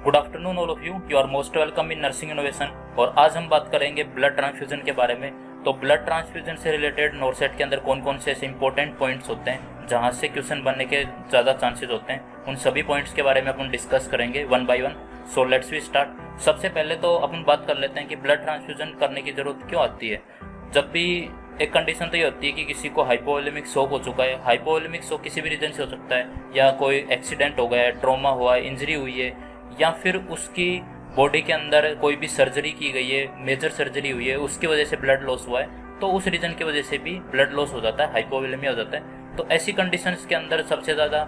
Good afternoon all of you are most welcome in nursing innovation. और आज हम बात करेंगे ब्लड ट्रांसफ्यूजन के बारे में। तो ब्लड ट्रांसफ्यूजन से रिलेटेड नोरसेट के अंदर कौन कौन से ऐसे इंपॉर्टेंट पॉइंट्स होते हैं जहाँ से क्वेश्चन बनने के ज़्यादा चांसेस होते हैं, उन सभी पॉइंट्स के बारे में अपन डिस्कस करेंगे one by one. So let's we start. सबसे पहले तो अपन बात कर लेते हैं कि ब्लड ट्रांसफ्यूजन करने की ज़रूरत क्यों आती है। जब भी एक कंडीशन तो ये होती है कि किसी को हाइपोवोलेमिक शॉक हो चुका है। हाइपोवोलेमिक शॉक किसी भी रीजन से हो सकता है, या कोई एक्सीडेंट हो गया है, ट्रॉमा हुआ है, इंजरी हुई है, या फिर उसकी बॉडी के अंदर कोई भी सर्जरी की गई है, मेजर सर्जरी हुई है, उसकी वजह से ब्लड लॉस हुआ है, तो उस रीजन की वजह से भी ब्लड लॉस हो जाता है, हाइपोवोलेमिया हो जाता है। तो ऐसी कंडीशंस के अंदर सबसे ज़्यादा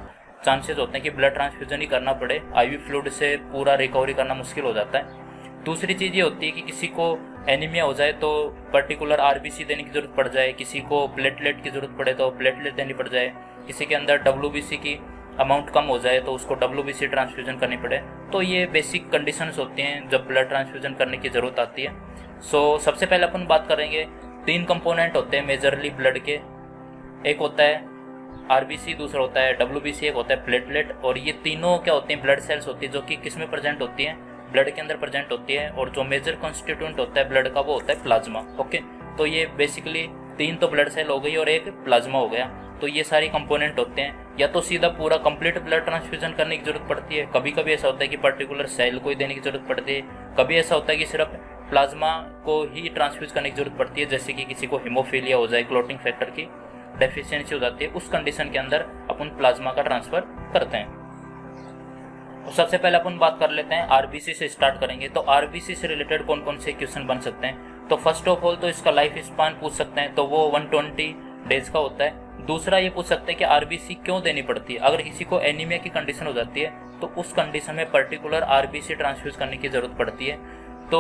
चांसेस होते हैं कि ब्लड ट्रांसफ्यूजन ही करना पड़े। आईवी फ्लूइड से पूरा रिकवरी करना मुश्किल हो जाता है। दूसरी चीज़ ये होती है कि किसी को एनीमिया हो जाए तो पर्टिकुलर आरबीसी देने की ज़रूरत पड़ जाए, किसी को प्लेटलेट की ज़रूरत पड़े तो प्लेटलेट देनी पड़ जाए, किसी के अंदर डब्ल्यूबीसी की अमाउंट कम हो जाए तो उसको डब्ल्यूबीसी ट्रांसफ्यूजन करनी पड़े। तो ये बेसिक कंडीशंस होती हैं जब ब्लड ट्रांसफ्यूजन करने की ज़रूरत आती है। सो सबसे पहले अपन बात करेंगे, 3 कंपोनेंट होते हैं मेजरली ब्लड के। एक होता है आरबीसी, दूसरा होता है डब्ल्यूबीसी, एक होता है प्लेटलेट। और ये तीनों क्या होती हैं, ब्लड सेल्स होती है जो कि किस में प्रेजेंट होती हैं, ब्लड के अंदर प्रेजेंट होती है। और जो मेजर कॉन्स्टिट्यूएंट होता है ब्लड का वो होता है प्लाज्मा। ओके, तो ये बेसिकली 3 तो ब्लड सेल हो गई और एक प्लाज्मा हो गया। तो ये सारी कंपोनेंट होते हैं। या तो सीधा पूरा कंप्लीट ब्लड ट्रांसफ्यूजन करने की जरूरत पड़ती है, कभी कभी ऐसा होता है कि पर्टिकुलर सेल को ही देने की जरूरत पड़ती है, कभी ऐसा होता है कि सिर्फ प्लाज्मा को ही ट्रांसफ्यूज करने की जरूरत पड़ती है, जैसे कि किसी को हीमोफीलिया हो जाए, क्लोटिंग फैक्टर की डेफिशिएंसी हो जाती है, उस कंडीशन के अंदर अपन प्लाज्मा का ट्रांसफर करते हैं। तो सबसे पहले अपन बात कर लेते हैं, आरबीसी से स्टार्ट करेंगे। तो आरबीसी से रिलेटेड कौन कौन से क्वेश्चन बन सकते हैं। तो फर्स्ट ऑफ ऑल तो इसका लाइफ स्पान पूछ सकते हैं, तो वो 120 डेज का होता है। दूसरा ये पूछ सकते हैं कि आरबीसी क्यों देनी पड़ती है। अगर किसी को एनीमिया की कंडीशन हो जाती है तो उस कंडीशन में पर्टिकुलर आरबीसी ट्रांसफ्यूज करने की जरूरत पड़ती है। तो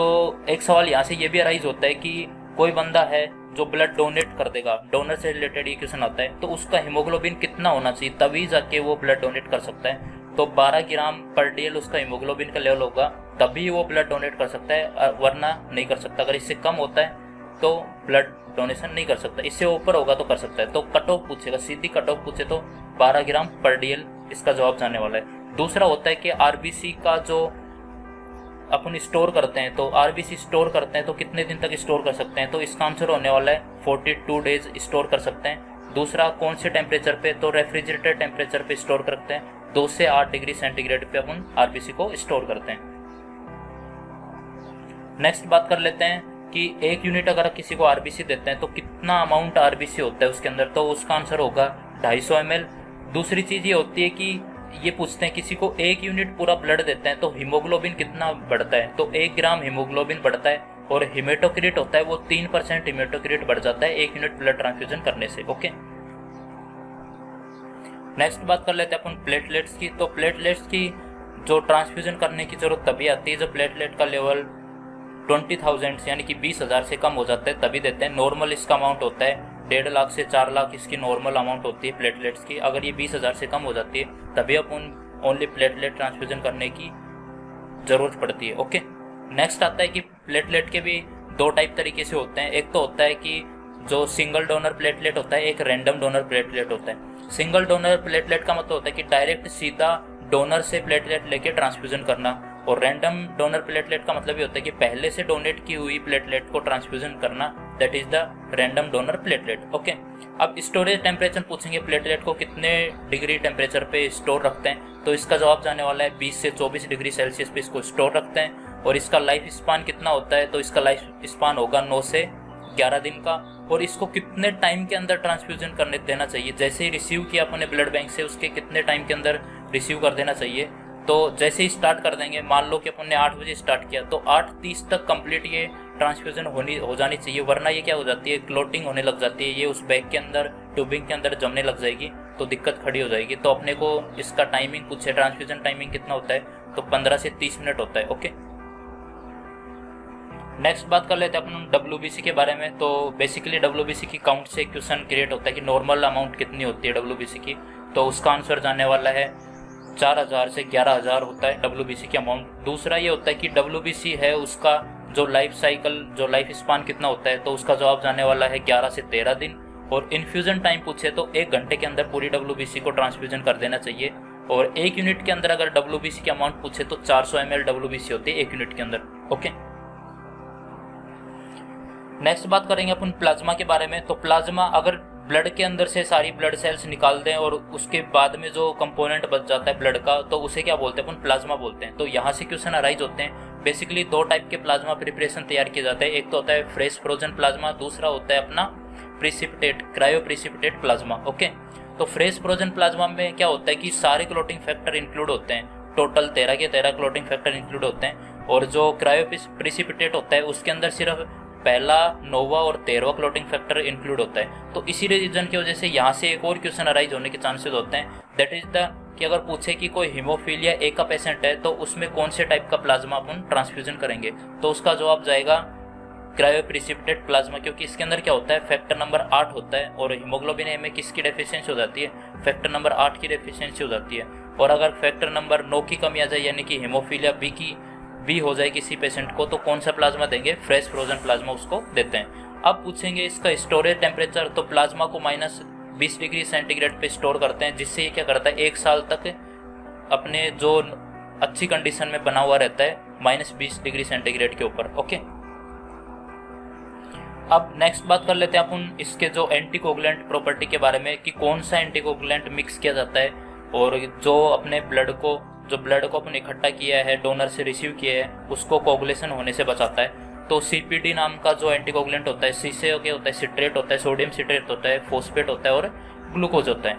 एक सवाल यहाँ से ये भी अराइज होता है कि कोई बंदा है जो ब्लड डोनेट कर देगा, डोनर से रिलेटेड ये क्वेश्चन आता है, तो उसका हीमोग्लोबिन कितना होना चाहिए तभी जाके वो ब्लड डोनेट कर सकता है। तो 12 ग्राम पर डीएल उसका हीमोग्लोबिन का लेवल होगा तभी वो ब्लड डोनेट कर सकता है, वरना नहीं कर सकता। अगर इससे कम होता है तो ब्लड डोनेशन नहीं कर सकता, इससे ऊपर होगा तो कर सकता है। तो कट ऑफ पूछेगा, सीधी कट ऑफ पूछे तो 12 ग्राम पर डीएल इसका जवाब जाने वाला है। दूसरा होता है कि आरबीसी का जो अपन स्टोर करते हैं, तो आरबीसी स्टोर करते हैं तो कितने दिन तक स्टोर कर सकते हैं। तो इसका आंसर होने वाला है 42 डेज स्टोर कर सकते हैं। दूसरा कौन से टेम्परेचर पे, तो रेफ्रिजरेटर टेम्परेचर पे स्टोर करते हैं, 2 से 8 डिग्री सेंटीग्रेड पे अपन आरबीसी को स्टोर करते हैं। नेक्स्ट बात कर लेते हैं कि 1 यूनिट अगर किसी को आरबीसी देते हैं तो कितना अमाउंट आरबीसी होता है उसके अंदर, तो उसका आंसर होगा 250 ml। दूसरी चीज ये होती है कि ये पूछते हैं किसी को 1 यूनिट पूरा ब्लड देते हैं तो हीमोग्लोबिन कितना बढ़ता है, तो 1 ग्राम हीमोग्लोबिन बढ़ता है। और हिमेटोक्रिट होता है वो 3% हिमेटोक्रिट बढ़ जाता है 1 यूनिट ब्लड ट्रांसफ्यूजन करने से। ओके, नेक्स्ट बात कर लेते हैं अपन प्लेटलेट्स की। तो प्लेटलेट्स की जो ट्रांसफ्यूजन करने की जरूरत तभी आती है जब प्लेटलेट का लेवल 20,000 यानी कि 20,000 से कम हो जाता है, तभी देते हैं। नॉर्मल इसका अमाउंट होता है 1.5 लाख से 4 लाख इसकी नॉर्मल अमाउंट होती है प्लेटलेट्स की। अगर ये 20,000 से कम हो जाती है तभी अपन ओनली प्लेटलेट ट्रांसफ्यूजन करने की जरूरत पड़ती है। ओके, नेक्स्ट आता है कि प्लेटलेट के भी 2 टाइप तरीके से होते हैं। एक तो होता है कि जो सिंगल डोनर प्लेटलेट होता है, एक रैंडम डोनर प्लेटलेट होता है। सिंगल डोनर प्लेटलेट का मतलब होता है कि डायरेक्ट सीधा डोनर से प्लेटलेट लेके ट्रांसफ्यूजन करना। और रैंडम डोनर प्लेटलेट का मतलब ये होता है कि पहले से डोनेट की हुई प्लेटलेट को ट्रांसफ्यूजन करना, that is the random donor platelet. Okay, अब स्टोरेज टेम्परेचर पूछेंगे, प्लेटलेट को कितने डिग्री टेम्परेचर पे स्टोर रखते हैं, तो इसका जवाब जाने वाला है 20 से 24 डिग्री सेल्सियस पे इसको स्टोर रखते हैं। और इसका लाइफ स्पान कितना होता है, तो इसका लाइफ स्पान होगा 9 से 11 दिन का। और इसको कितने टाइम के अंदर ट्रांसफ्यूजन करने देना चाहिए, जैसे ही रिसीव किया अपने ब्लड बैंक से उसके कितने टाइम के अंदर रिसीव कर देना चाहिए। तो जैसे ही स्टार्ट कर देंगे, मान लो कि अपन ने 8 बजे स्टार्ट किया तो 8:30 तक कंप्लीट ये ट्रांसफ्यूजन हो जानी चाहिए, वरना ये क्या हो जाती है, क्लोटिंग होने लग जाती है, ये उस बैग के अंदर ट्यूबिंग के अंदर जमने लग जाएगी तो दिक्कत खड़ी हो जाएगी। तो अपने को इसका टाइमिंग पूछे, ट्रांसफ्यूजन टाइमिंग कितना होता है, तो 15 से 30 मिनट होता है। ओके, नेक्स्ट बात कर लेते हैं अपन डब्ल्यूबीसी के बारे में। तो बेसिकली डब्ल्यूबीसी की काउंट से क्वेश्चन क्रिएट होता है कि नॉर्मल अमाउंट कितनी होती है डब्ल्यूबीसी की, तो उसका आंसर जाने वाला है 4,000 से 11,000 होता है डब्ल्यूबीसी की अमाउंट। दूसरा ये होता है कि डब्ल्यूबीसी है उसका जो लाइफ साइकिल, जो लाइफ स्पान कितना होता है, तो उसका जवाब जाने वाला है 11 से 13 दिन। और इन्फ्यूजन टाइम पूछे तो 1 घंटे के अंदर पूरी डब्ल्यूबीसी को ट्रांसफ्यूजन कर देना चाहिए। और 1 यूनिट के अंदर अगर WBC की अमाउंट पूछे तो 400 ml WBC होती है 1 यूनिट के अंदर। ओके, नेक्स्ट बात करेंगे अपन प्लाज्मा के बारे में। तो प्लाज्मा अगर ब्लड के अंदर से सारी ब्लड सेल्स निकाल दें और उसके बाद में जो कंपोनेंट बच जाता है ब्लड का, तो उसे क्या बोलते हैं अपन, प्लाज्मा बोलते हैं। तो यहाँ से क्वेश्चन अराइज होते हैं। बेसिकली 2 टाइप के प्लाज्मा प्रिपरेशन तैयार किए जाते हैं, एक तो होता है फ्रेश फ्रोजन प्लाज्मा, दूसरा होता है अपना precipitate cryo precipitate plasma. Okay, तो फ्रेश फ्रोजन प्लाज्मा में क्या होता है कि सारे क्लोटिंग फैक्टर इंक्लूड होते हैं, टोटल 13 के 13 क्लोटिंग फैक्टर इंक्लूड होते हैं। और जो क्रायो प्रिसिपिटेट होता है उसके अंदर सिर्फ पहला, 9वां और 13वां क्लोटिंग फैक्टर इंक्लूड होता है। तो इसी रीजन की वजह से यहाँ से एक और क्वेश्चन अराइज होने के चांसेस होते हैं, दैट इज द कि अगर पूछे कि कोई हीमोफीलिया ए का पेशेंट है तो उसमें कौन से टाइप का प्लाज्मा अपन ट्रांसफ्यूजन करेंगे, तो उसका जवाब जाएगा क्रायो प्रिसिपिटेट प्लाज्मा, क्योंकि इसके अंदर क्या होता है, फैक्टर नंबर 8 होता है। और हीमोग्लोबिन ए में किसकी डेफिशिएंसी हो जाती है, फैक्टर नंबर 8 की डेफिशिएंसी हो जाती है। और अगर फैक्टर नंबर 9 की कमी आ जाए, यानी कि हीमोफीलिया बी हो जाए किसी पेशेंट को, तो कौन सा प्लाज्मा देंगे, फ्रेश फ्रोजन प्लाज्मा उसको देते हैं। अब पूछेंगे इसका स्टोरेज टेम्परेचर, तो प्लाज्मा को -20 डिग्री सेंटीग्रेड पे स्टोर करते हैं, जिससे ये क्या करता है 1 साल तक अपने जो अच्छी कंडीशन में बना हुआ रहता है -20 डिग्री सेंटीग्रेड के ऊपर। ओके, अब नेक्स्ट बात कर लेते हैं अपन इसके जो एंटीकोगुलेंट प्रॉपर्टी के बारे में, कि कौन सा एंटीकोगुलेंट मिक्स किया जाता है और जो अपने ब्लड को अपन इकट्ठा किया है, डोनर से रिसीव किया है, उसको कोगुलेशन होने से बचाता है। तो CPD नाम का जो एंटीकोगुलेंट होता है, C से क्या होता है, सिट्रेट होता है, सोडियम सिट्रेट होता है, फोस्फेट होता है और ग्लूकोज होता है,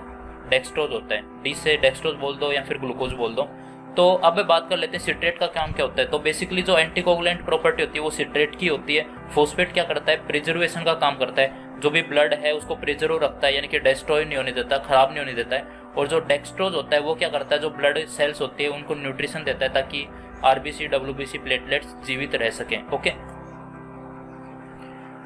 डेक्सट्रोज होता है, D से डेक्सट्रोज बोल दो या फिर ग्लूकोज बोल दो। तो अब बात कर लेते हैं सिट्रेट का काम क्या होता है। तो बेसिकली जो एंटीकोगुलेंट प्रॉपर्टी होती है वो सिट्रेट की होती है। फोस्फेट क्या करता है, प्रिजर्वेशन का काम करता है, जो भी ब्लड है उसको प्रिजर्व रखता है, यानी कि डिस्ट्रॉय नहीं होने देता, खराब नहीं होने देता है। और जो डेक्सट्रोज होता है वो क्या करता है, जो ब्लड सेल्स होती है उनको न्यूट्रिशन देता है ताकि RBC WBC प्लेटलेट्स जीवित रह सकें। ओके,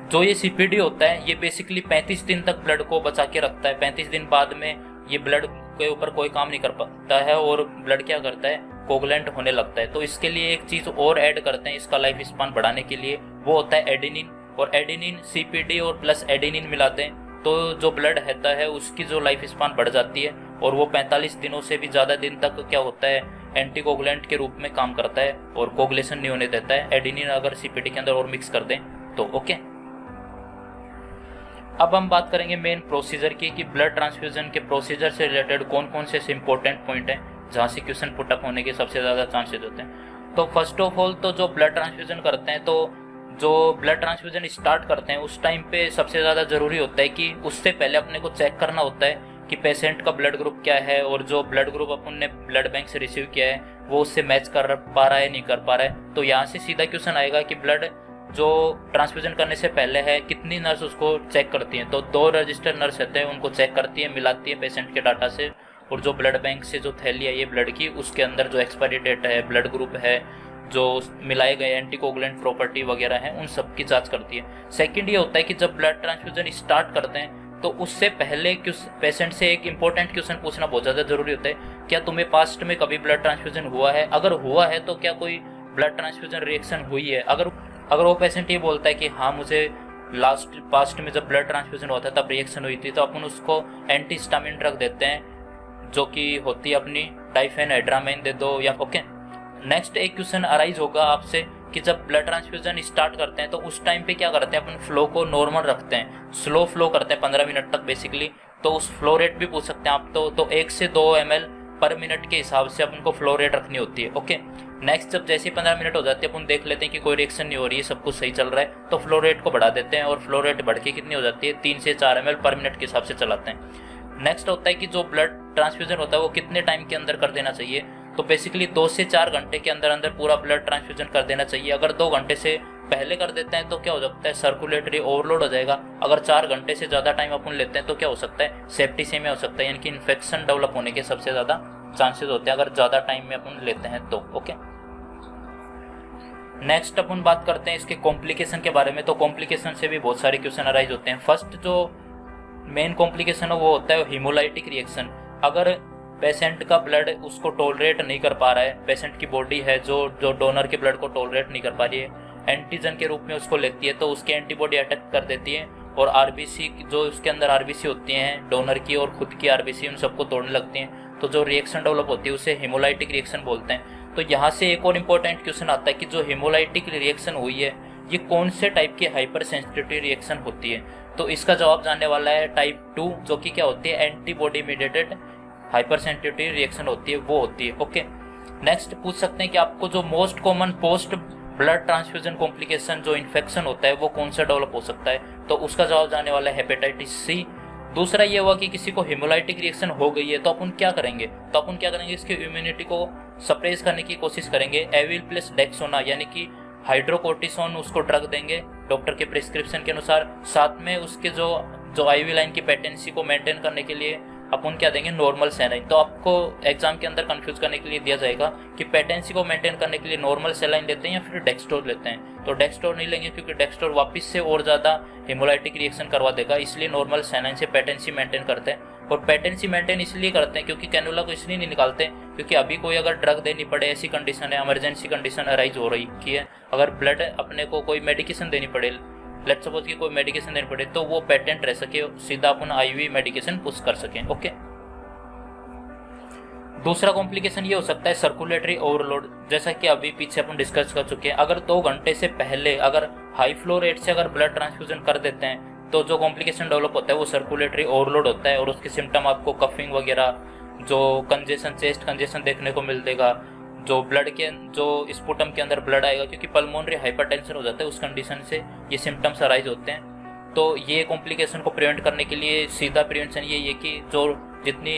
जो ये CPD होता है ये बेसिकली 35 दिन तक ब्लड को बचा के रखता है। 35 दिन बाद में ये ब्लड के ऊपर कोई काम नहीं कर पाता है और ब्लड क्या करता है, कोगुलेंट होने लगता है। तो इसके लिए एक चीज और ऐड करते हैं इसका लाइफ स्पान बढ़ाने के लिए, वो होता है एडेनिन। और एडेनिन CPD और प्लस एडेनिन मिलाते हैं तो जो ब्लड रहता है उसकी जो लाइफ स्पान बढ़ जाती है और वो 45 दिनों से भी ज़्यादा दिन तक क्या होता है, एंटीकोगुलेंट के रूप में काम करता है और कोगुलेशन नहीं होने देता है एडेनिन अगर CPD के अंदर और मिक्स कर दें तो। ओके, अब हम बात करेंगे मेन प्रोसीजर की, कि ब्लड ट्रांसफ्यूजन के प्रोसीजर से रिलेटेड कौन कौन से इंपॉर्टेंट पॉइंट हैं जहाँ से क्वेश्चन पुटअप होने के सबसे ज़्यादा चांसेस होते हैं। तो फर्स्ट ऑफ ऑल तो जो ब्लड ट्रांसफ्यूजन करते हैं, तो जो ब्लड ट्रांसफ्यूजन स्टार्ट करते हैं उस टाइम पे सबसे ज़्यादा ज़रूरी होता है कि उससे पहले अपने को चेक करना होता है कि पेशेंट का ब्लड ग्रुप क्या है और जो ब्लड ग्रुप अपन ने ब्लड बैंक से रिसीव किया है वो उससे मैच कर पा रहा है नहीं कर पा रहा है। तो यहाँ से सीधा क्वेश्चन आएगा कि ब्लड जो ट्रांसफ्यूजन करने से पहले है कितनी नर्स उसको चेक करती हैं। तो 2 रजिस्टर नर्स रहते हैं, उनको चेक करती है, मिलाती है पेशेंट के डाटा से, और जो ब्लड बैंक से जो थैली आई है ब्लड की उसके अंदर जो एक्सपायरी डेट है, ब्लड ग्रुप है, जो मिलाए गए एंटीकोगुलेंट प्रॉपर्टी वगैरह हैं, उन सब की जांच करती है। सेकंड ये होता है कि जब ब्लड ट्रांसफ्यूजन स्टार्ट करते हैं तो उससे पहले पेशेंट से एक इंपॉर्टेंट क्वेश्चन पूछना बहुत ज़्यादा जरूरी होता है, क्या तुम्हें पास्ट में कभी ब्लड ट्रांसफ्यूजन हुआ है, अगर हुआ है तो क्या कोई ब्लड ट्रांसफ्यूजन रिएक्शन हुई है। अगर वो पेशेंट ये बोलता है कि हाँ मुझे पास्ट में जब ब्लड ट्रांसफ्यूजन हुआ था तब रिएक्शन हुई थी, तो अपन उसको एंटीहिस्टामिन ड्रग देते हैं जो कि होती है अपनी डाइफेनहाइड्रामाइन दे दो या। ओके, नेक्स्ट एक क्वेश्चन अराइज होगा आपसे कि जब ब्लड ट्रांसफ्यूजन स्टार्ट करते हैं तो उस टाइम पे क्या करते हैं, अपन फ्लो को नॉर्मल रखते हैं, स्लो फ्लो करते हैं 15 मिनट तक बेसिकली। तो उस फ्लो रेट भी पूछ सकते हैं आप, तो 1 से 2 ml पर मिनट के हिसाब से अपन को फ्लो रेट रखनी होती है। ओके, नेक्स्ट जब जैसे 15 मिनट हो जाती है अपन देख लेते हैं कि कोई रिएक्शन नहीं हो रही है, सब कुछ सही चल रहा है, तो फ्लो रेट को बढ़ा देते हैं और फ्लो रेट बढ़ के कितनी हो जाती है, 3 से 4 ml पर मिनट के हिसाब से चलाते हैं। नेक्स्ट होता है कि जो ब्लड ट्रांसफ्यूजन होता है वो कितने टाइम के अंदर कर देना चाहिए, तो बेसिकली 2 से 4 घंटे के अंदर अंदर पूरा ब्लड ट्रांसफ्यूजन कर देना चाहिए। अगर 2 घंटे से पहले कर देते हैं तो क्या हो सकता है, सर्कुलेटरी ओवरलोड हो जाएगा। अगर 4 घंटे से ज़्यादा टाइम अपन लेते हैं तो क्या हो सकता है, सेप्टिसेमिया हो सकता है, यानी कि इन्फेक्शन डेवलप होने के सबसे ज़्यादा चांसेस होते हैं अगर ज़्यादा टाइम में अपन लेते हैं तो। ओके, नेक्स्ट अपन बात करते हैं इसके कॉम्प्लिकेशन के बारे में। तो कॉम्प्लिकेशन से भी बहुत सारे क्वेश्चन अराइज होते हैं। फर्स्ट जो मेन कॉम्प्लिकेशन है वो होता है हीमोलाइटिक रिएक्शन। अगर पेशेंट का ब्लड उसको टॉलरेट नहीं कर पा रहा है, पेशेंट की बॉडी है जो डोनर के ब्लड को टॉलरेट नहीं कर पा रही है, एंटीजन के रूप में उसको लेती है, तो उसकी एंटीबॉडी अटैक कर देती है और RBC जो उसके अंदर RBC होती हैं डोनर की और खुद की RBC उन सबको तोड़ने लगती हैं। तो जो रिएक्शन डेवलप होती है उसे हेमोलाइटिक रिएक्शन बोलते हैं। तो यहाँ से एक और इम्पोर्टेंट क्वेश्चन आता है कि जो हेमोलाइटिक रिएक्शन हुई है ये कौन से टाइप की हाइपर सेंसिटिविटी रिएक्शन होती है। तो इसका जवाब जानने वाला है टाइप 2, जो कि क्या होती है, antibody mediated hyper sensitivity reaction होती है, वो होती है। ओके, नेक्स्ट पूछ सकते हैं कि आपको जो most common post blood transfusion complication जो इन्फेक्शन होता है वो कौन सा डेवलप हो सकता है। तो उसका जवाब जानने वाला है हेपेटाइटिस सी। दूसरा ये हुआ कि किसी को हेमोलाइटिक रिएक्शन हो गई है तो अपन क्या करेंगे, इसकी इम्यूनिटी को सप्रेस करने की कोशिश करेंगे। एविल प्लस डेक्सोना यानी कि हाइड्रोकोर्टिसोन उसको ड्रग देंगे डॉक्टर के प्रिस्क्रिप्शन के अनुसार। साथ में उसके जो आईवी लाइन की पेटेंसी को मेंटेन करने के लिए अपन क्या देंगे, नॉर्मल सैलाइन। तो आपको एग्जाम के अंदर कंफ्यूज करने के लिए दिया जाएगा कि पेटेंसी को मेंटेन करने के लिए नॉर्मल सैलाइन लेते हैं या फिर डेक्सटोर लेते हैं। तो डेक्सटोर नहीं लेंगे क्योंकि डेक्सटोर वापस से और ज़्यादा हेमोलाइटिक रिएक्शन करवा देगा, इसलिए नॉर्मल सैलाइन से पेटेंसी मेंटेन करते हैं। और पेटेंसी मेंटेन इसलिए करते हैं क्योंकि कैनुला को इसलिए नहीं निकालते क्योंकि अभी कोई अगर ड्रग देनी पड़े, ऐसी कंडीशन है, इमरजेंसी कंडीशन अराइज हो रही की है, अगर ब्लड अपने को कोई मेडिकेशन देनी पड़े, लेट्स सपोज कि कोई मेडिकेशन देनी पड़े, तो वो पेटेंट रह सके, सीधा अपन आईवी मेडिकेशन पुश कर सकें। ओके, दूसरा कॉम्प्लिकेशन ये हो सकता है सर्कुलेटरी ओवरलोड, जैसा कि अभी पीछे अपन डिस्कस कर चुके हैं। अगर 2 घंटे से पहले अगर हाई फ्लो रेट से अगर ब्लड ट्रांसफ्यूजन कर देते हैं तो जो कॉम्प्लिकेशन डेवलप होता है वो सर्कुलेटरी ओवरलोड होता है, और उसके सिम्टम आपको कफिंग वगैरह, जो कंजेशन, चेस्ट कंजेशन देखने को मिल देगा, जो ब्लड के जो स्पुटम के अंदर ब्लड आएगा क्योंकि पल्मोनरी हाइपरटेंशन हो जाता है, उस कंडीशन से ये सिम्टम्स अराइज होते हैं। तो ये कॉम्प्लिकेशन को प्रिवेंट करने के लिए सीधा प्रिवेंशन ये कि जो जितनी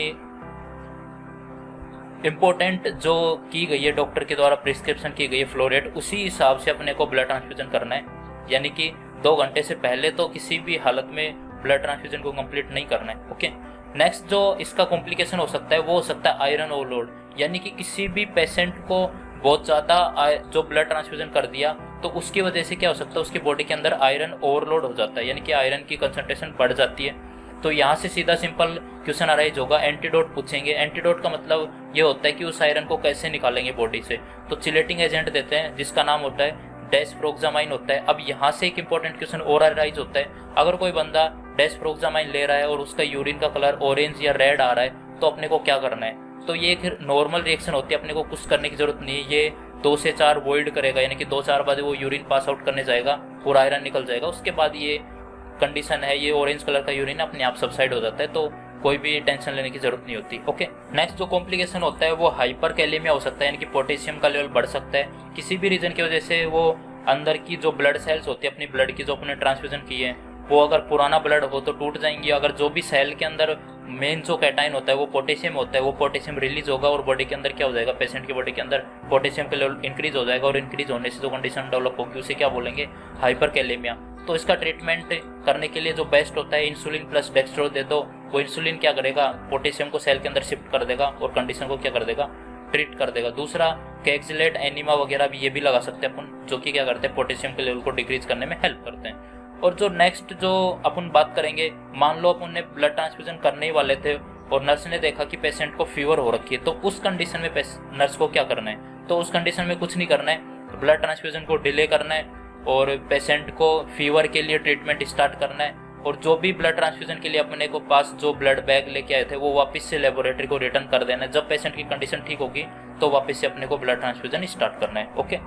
इम्पोर्टेंट जो की गई है डॉक्टर के द्वारा प्रिस्क्रिप्शन की गई है फ्लो रेट, उसी हिसाब से अपने को ब्लड ट्रांसफ्यूजन करना है। यानी कि 2 घंटे से पहले तो किसी भी हालत में ब्लड ट्रांसफ्यूजन को कंप्लीट नहीं करना है। ओके, नेक्स्ट जो इसका कॉम्प्लिकेशन हो सकता है वो हो सकता है आयरन ओवरलोड, यानी कि किसी भी पेशेंट को बहुत ज़्यादा जो ब्लड ट्रांसफ्यूजन कर दिया तो उसकी वजह से क्या हो सकता है, उसकी बॉडी के अंदर आयरन ओवरलोड हो जाता है, यानी कि आयरन की कंसंट्रेशन बढ़ जाती है। तो यहाँ से सीधा सिंपल क्वेश्चन अराइज होगा, एंटीडोट पूछेंगे। एंटीडोट का मतलब ये होता है कि उस आयरन को कैसे निकालेंगे बॉडी से। तो चिलेटिंग एजेंट देते हैं जिसका नाम होता है डेस्प्रोक्सामाइन होता है। अब यहाँ से एक इंपॉर्टेंट क्वेश्चन और अराइज होता है, अगर कोई बंदा डेस्प्रोक्सामाइन ले रहा है और उसका यूरिन का कलर ऑरेंज या रेड आ रहा है तो अपने को क्या करना है। तो ये एक नॉर्मल रिएक्शन होती है, अपने को कुछ करने की जरूरत नहीं है। ये 2 से 4 वॉइड करेगा, यानी कि 2-4 बार वो यूरिन पास आउट करने जाएगा, पूरा आयरन निकल जाएगा। उसके बाद ये कंडीशन है, ये ऑरेंज कलर का यूरिन अपने आप सबसाइड हो जाता है, तो कोई भी टेंशन लेने की जरूरत नहीं होती। ओके, नेक्स्ट जो कॉम्प्लिकेशन होता है वो हाइपर कैलेमिया हो सकता है, यानी कि पोटेशियम का लेवल बढ़ सकता है किसी भी रीजन की वजह से। वो अंदर की जो ब्लड सेल्स होती है अपनी ब्लड की जो अपने ट्रांसफ्यूजन की है, वो अगर पुराना ब्लड हो तो टूट जाएंगी। अगर जो भी सेल के अंदर मेन जो कैटाइन होता है वो पोटेशियम होता है, वो पोटेशियम रिलीज होगा और बॉडी के अंदर क्या हो जाएगा, पेशेंट की बॉडी के अंदर पोटेशियम का लेवल इंक्रीज हो जाएगा, और इंक्रीज होने से जो कंडीशन डेवलप होगी उसे क्या बोलेंगे, हाइपर कैलेमिया। तो इसका ट्रीटमेंट करने के लिए जो बेस्ट होता है, इंसुलिन प्लस डेक्सट्रो दे दो। वो इंसुलिन क्या करेगा, पोटेशियम को सेल के अंदर शिफ्ट कर देगा और कंडीशन को क्या कर देगा, ट्रीट कर देगा। दूसरा कैक्सिलेट एनिमा वगैरह भी ये भी लगा सकते हैं अपन, जो कि क्या करते हैं, पोटेशियम के लेवल को डिक्रीज करने में हेल्प करते हैं। और जो नेक्स्ट जो अपन बात करेंगे, मान लो अपन ने ब्लड ट्रांसफ्यूजन करने ही वाले थे और नर्स ने देखा कि पेशेंट को फीवर हो रखी है, तो उस कंडीशन में नर्स को क्या करना है। तो उस कंडीशन में कुछ नहीं करना है, ब्लड ट्रांसफ्यूजन को डिले करना है और पेशेंट को फीवर के लिए ट्रीटमेंट स्टार्ट करना है। और जो भी ब्लड ट्रांसफ्यूजन के लिए अपने को पास जो ब्लड बैग लेके आए थे वो वापस से लेबोरेटरी को रिटर्न कर देना है। जब पेशेंट की कंडीशन ठीक होगी तो वापस से अपने को ब्लड ट्रांसफ्यूजन स्टार्ट करना है। ओके,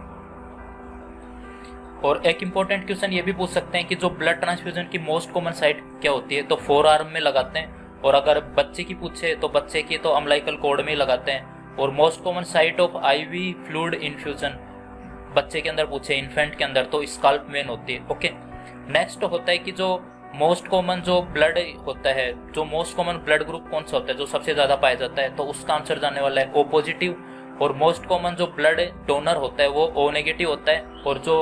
और एक इंपॉर्टेंट क्वेश्चन ये भी पूछ सकते हैं कि जो ब्लड ट्रांसफ्यूजन की मोस्ट कॉमन साइट क्या होती है, तो 4 आर्म में लगाते हैं। और अगर बच्चे की पूछे तो बच्चे की तो अम्लाइकल कॉर्ड में ही लगाते हैं। और most common site of IV fluid infusion बच्चे के अंदर पूछे, इन्फेंट के अंदर, तो स्काल्प वेन होती है। ओके, नेक्स्ट होता है कि जो मोस्ट कॉमन जो ब्लड होता है, जो मोस्ट कॉमन ब्लड ग्रुप कौन सा होता है जो सबसे ज्यादा पाया जाता है, तो उसका आंसर जानने वाला है ओ पॉजिटिव। और मोस्ट कॉमन जो ब्लड डोनर होता है वो ओ नेगेटिव होता है। और जो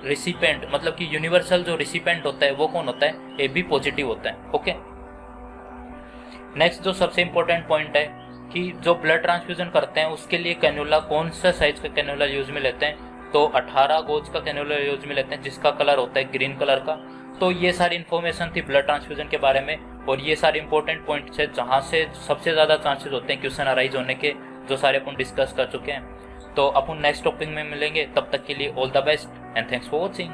रिसिपेंट मतलब कि यूनिवर्सल जो रिसिपेंट होता है वो कौन होता है, ए बी पॉजिटिव होता है। ओके, नेक्स्ट जो सबसे इंपॉर्टेंट पॉइंट है कि जो ब्लड ट्रांसफ्यूजन करते हैं उसके लिए कैन्युला कौन सा साइज का कैन्युला यूज में लेते हैं, तो 18 गोज का कैन्युला यूज में लेते हैं जिसका कलर होता है ग्रीन कलर का। तो ये सारी इन्फॉर्मेशन थी ब्लड ट्रांसफ्यूजन के बारे में, और ये सारे इंपॉर्टेंट पॉइंट्स है जहाँ से सबसे ज़्यादा चांसेस होते हैं क्वेश्चन अराइज होने के, जो सारे अपन डिस्कस कर चुके हैं। तो अपन नेक्स्ट टॉपिक में मिलेंगे, तब तक के लिए all the best and thanks for watching.